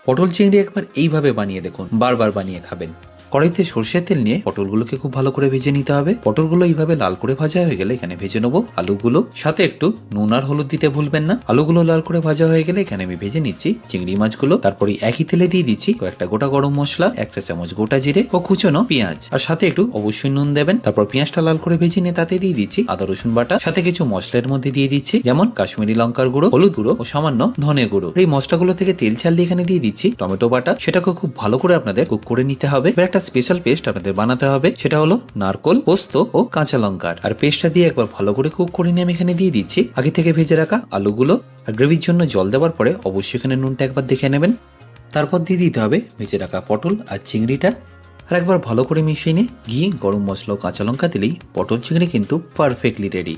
পটল চিংড়ি একবার এইভাবে বানিয়ে দেখুন, বারবার বানিয়ে খাবেন। কড়াইতে সরষের তেল নিয়ে পটলগুলোকে খুব ভালো করে ভেজে নিতে হবে। পটলগুলো এইভাবে লাল করে ভাজা হয়ে গেলে এখানে ভেজে নেবো আলুগুলো, সাথে একটু নুন আর হলুদ দিতে ভুলবেন না। আলুগুলো লাল করে ভাজা হয়ে গেলে এখানে আমি ভেজে নিচ্ছি চিংড়ি মাছগুলো। তারপরে একই তেলে দিয়ে দিচ্ছি কয়েকটা গোটা গরম মশলা, 1 চা চামচ গোটা জিরে ও কুচনো পেঁয়াজ, আর সাথে একটু অবশ্যই নুন দেবেন। তারপর পেঁয়াজটা লাল করে ভেজে নিয়ে তাতে দিয়ে দিচ্ছি আদা রসুন বাটা, সাথে কিছু মশলার মধ্যে দিয়ে দিচ্ছি যেমন কাশ্মীরি লঙ্কার গুঁড়ো, হলুদ গুঁড়ো ও সামান্য ধনে গুঁড়ো। এই মশলাগুলো থেকে তেল ছাড়িয়ে এখানে দিয়ে দিচ্ছি টমেটো বাটা, সেটাকে খুব ভালো করে আপনাদের কুক করে নিতে হবে। এবার একটা স্পেশাল পেস্ট আপনাদের বানাতে হবে, সেটা হলো নারকোল, পোস্ত ও কাঁচা লঙ্কার। আর পেস্টটা দিয়ে একবার ভালো করে কুক করে নিয়ে আমি এখানে দিয়ে দিচ্ছি আগে থেকে ভেজে রাখা আলুগুলো। আর গ্রেভির জন্য জল দেওয়ার পরে অবশ্যই এখানে নুনটা একবার দেখে নেবেন। তারপর দিয়ে দিতে হবে ভেজে রাখা পটল আর চিংড়িটা, আর একবার ভালো করে মিশিয়ে নিয়ে ঘি, গরম মশলা ও কাঁচা লঙ্কা দিলেই পটল চিংড়ি কিন্তু পারফেক্টলি রেডি।